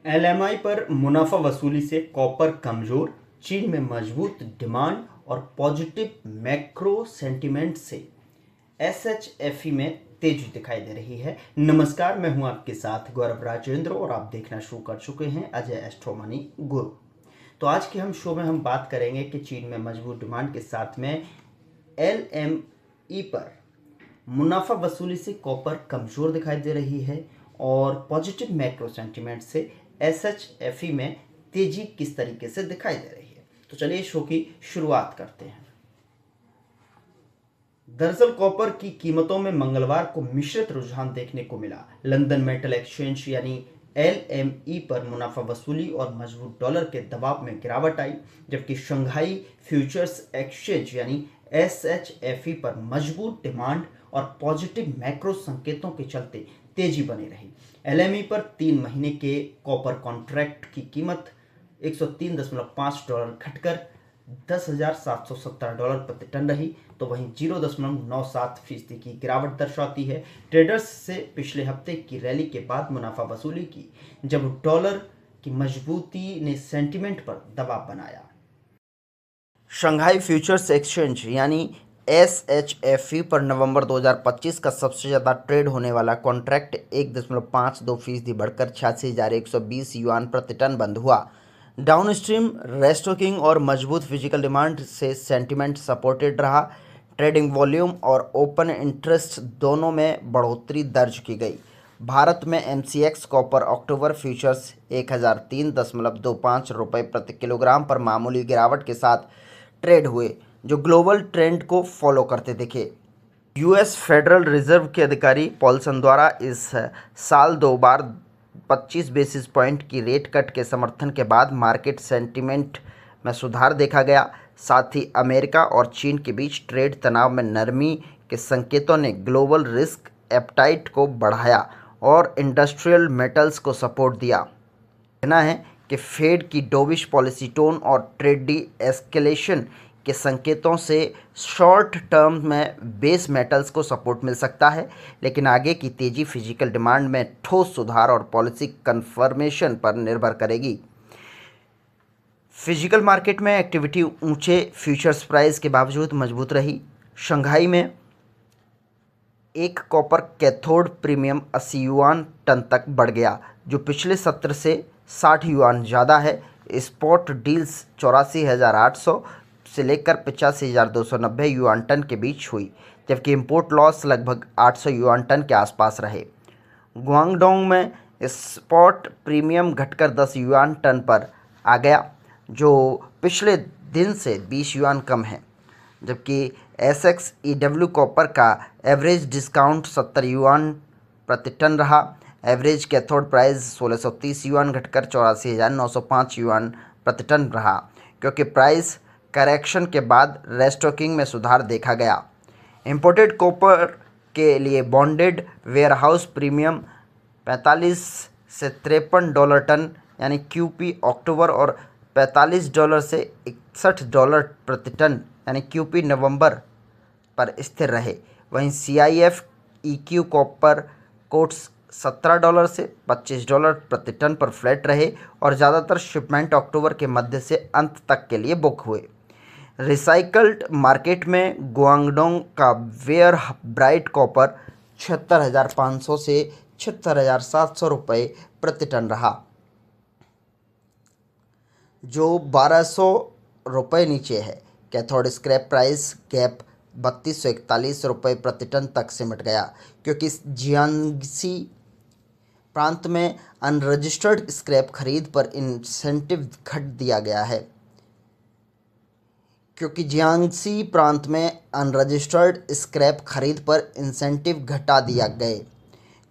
LMI पर मुनाफा वसूली से कॉपर कमजोर, चीन में मजबूत डिमांड और पॉजिटिव मैक्रो सेंटिमेंट से एसएचएफई में तेजी दिखाई दे रही है। नमस्कार, मैं हूं आपके साथ गौरव राजेंद्र और आप देखना शुरू कर चुके हैं अजय एस्ट्रो मनी गुरु। तो आज के शो में हम बात करेंगे कि चीन में मजबूत डिमांड के साथ में एलएमई पर मुनाफा वसूली से कॉपर कमजोर दिखाई दे रही है और पॉजिटिव मैक्रो सेंटिमेंट से एसएचएफई में तेजी किस तरीके से दिखाई दे रही है। तो चलिए शो की शुरुआत करते हैं। दरअसल कॉपर की कीमतों में मंगलवार को मिश्रित रुझान देखने को मिला। लंदन मेटल एक्सचेंज यानी एलएमई पर मुनाफा वसूली और मजबूत डॉलर के दबाव में गिरावट आई, जबकि शंघाई फ्यूचर्स एक्सचेंज यानी एसएचएफई पर मजबूत डिमांड और पॉजिटिव मैक्रो संकेतों के चलते तेजी बनी रही। एलएमई पर 3 महीने के कॉपर कॉन्ट्रैक्ट की कीमत $103.5 घटकर $10,770 प्रति टन रही, तो वहीं 0.97% की गिरावट दर्शाती है। ट्रेडर्स से पिछले हफ्ते की रैली के बाद मुनाफा वसूली की, जब डॉलर की मजबूती ने सेंटिमेंट पर दबाव बनाया। शंघाई फ्यूचर्स एक्सचेंज यानी एसएचएफई पर नवंबर 2025 का सबसे ज़्यादा ट्रेड होने वाला कॉन्ट्रैक्ट 1.52% बढ़कर 86,120 युआन प्रति टन बंद हुआ। डाउनस्ट्रीम रेस्टोकिंग और मजबूत फिजिकल डिमांड से सेंटिमेंट सपोर्टेड रहा। ट्रेडिंग वॉल्यूम और ओपन इंटरेस्ट दोनों में बढ़ोतरी दर्ज की गई। भारत में एमसीएक्स कॉपर अक्टूबर फ्यूचर्स 1003.25 रुपये प्रति किलोग्राम पर मामूली गिरावट के साथ ट्रेड हुए, जो ग्लोबल ट्रेंड को फॉलो करते दिखे। यूएस फेडरल रिजर्व के अधिकारी पॉलसन द्वारा इस साल 2 बार 25 बेसिस पॉइंट की रेट कट के समर्थन के बाद मार्केट सेंटिमेंट में सुधार देखा गया। साथ ही अमेरिका और चीन के बीच ट्रेड तनाव में नरमी के संकेतों ने ग्लोबल रिस्क एपेटाइट को बढ़ाया और इंडस्ट्रियल मेटल्स को सपोर्ट दिया। कहना है कि फेड की डोविश पॉलिसी टोन और ट्रेड डी एस्केलेशन के संकेतों से शॉर्ट टर्म में बेस मेटल्स को सपोर्ट मिल सकता है, लेकिन आगे की तेजी फिजिकल डिमांड में ठोस सुधार और पॉलिसी कन्फर्मेशन पर निर्भर करेगी। फिजिकल मार्केट में एक्टिविटी ऊंचे फ्यूचर्स प्राइस के बावजूद मजबूत रही। शंघाई में एक copper cathode premium 80 yuan tonne तक बढ़ गया, जो पिछले सत्र से 60 युआन ज़्यादा है। स्पॉट डील्स 84,800 से लेकर 85,290 युआन टन के बीच हुई, जबकि इंपोर्ट लॉस लगभग 800 युआन टन के आसपास रहे। गुआंगडोंग में स्पॉट प्रीमियम घटकर 10 युआन टन पर आ गया, जो पिछले दिन से 20 युआन कम है, जबकि एसएक्सईडब्ल्यू कॉपर का एवरेज डिस्काउंट 70 युआन प्रति टन रहा। एवरेज कैथोड प्राइस 1630 युआन घटकर 84,905 युआन प्रति टन रहा, क्योंकि प्राइस करेक्शन के बाद रेस्टोकिंग में सुधार देखा गया। इंपोर्टेड कॉपर के लिए बॉन्डेड वेयरहाउस प्रीमियम 45 से $53 टन यानी क्यूपी अक्टूबर और $45 से $61 प्रति टन यानी क्यूपी नवंबर पर स्थिर रहे। वहीं सीआईएफ ईक्यू कॉपर कोट्स $17 से $25 प्रति टन पर फ्लैट रहे और ज़्यादातर शिपमेंट अक्टूबर के मध्य से अंत तक के लिए बुक हुए। रिसाइकल्ड मार्केट में गुआंगडोंग का वेयर ब्राइट कॉपर 76,500 से 76,700 रुपये प्रति टन रहा, जो 1,200 रुपये नीचे है। कैथोड स्क्रैप प्राइस गैप 3,241 रुपये प्रति टन तक सिमट गया, क्योंकि जियांगसी प्रांत में अनरजिस्टर्ड स्क्रैप खरीद पर इंसेंटिव घट दिया गया है। क्योंकि जियांगसी प्रांत में अनरजिस्टर्ड स्क्रैप खरीद पर इंसेंटिव घटा दिया गए।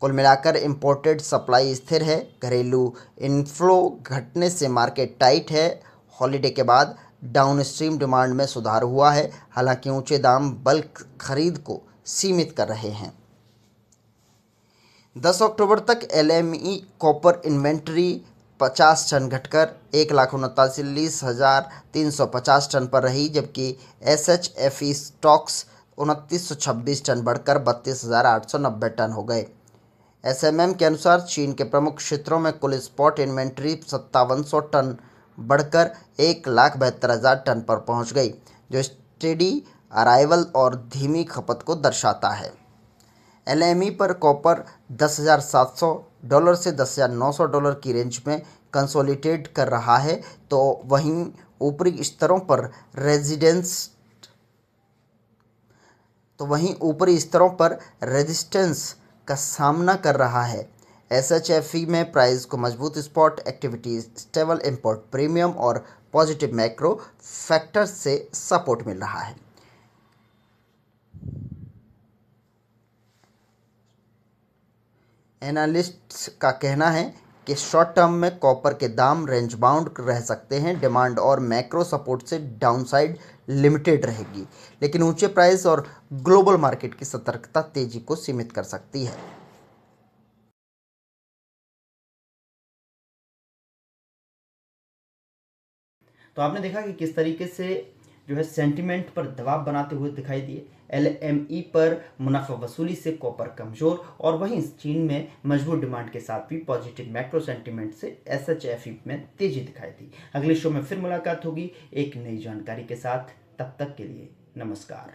कुल मिलाकर इंपोर्टेड सप्लाई स्थिर है। घरेलू इनफ्लो घटने से मार्केट टाइट है। हॉलीडे के बाद डाउनस्ट्रीम डिमांड में सुधार हुआ है, हालांकि ऊंचे दाम बल्क खरीद को सीमित कर रहे हैं। 10 अक्टूबर तक एलएमई कॉपर इन्वेंट्री 50 टन घटकर 1,39,350 टन पर रही, जबकि एसएचएफई स्टॉक्स 2,926 टन बढ़कर 32,890 टन हो गए। एसएमएम के अनुसार चीन के प्रमुख क्षेत्रों में कुल स्पॉट इन्वेंट्री 5700 टन बढ़कर 1,72,000 टन पर पहुंच गई, जो स्टेडी अराइवल और धीमी खपत को दर्शाता है। एलएमई पर कॉपर $10,700 से $10,900 की रेंज में कंसोलिडेट कर रहा है, तो वहीं ऊपरी स्तरों पर रेजिस्टेंस का सामना कर रहा है। एसएचएफई में प्राइस को मजबूत spot activity, stable import premium और पॉजिटिव मैक्रो फैक्टर्स से सपोर्ट मिल रहा है। एनालिस्ट्स का कहना है कि शॉर्ट टर्म में कॉपर के दाम रेंज बाउंड रह सकते हैं, डिमांड और मैक्रो सपोर्ट से डाउनसाइड लिमिटेड रहेगी, लेकिन ऊंचे प्राइस और ग्लोबल मार्केट की सतर्कता तेजी को सीमित कर सकती है। तो आपने देखा कि किस तरीके से जो है सेंटिमेंट पर दबाव बनाते हुए दिखाई दिए। एलएमई पर मुनाफा वसूली से कॉपर कमजोर, और वहीं चीन में मजबूत डिमांड के साथ भी पॉजिटिव मैक्रो सेंटिमेंट से एसएचएफई में तेजी दिखाई दी। अगले शो में फिर मुलाकात होगी एक नई जानकारी के साथ। तब तक के लिए नमस्कार।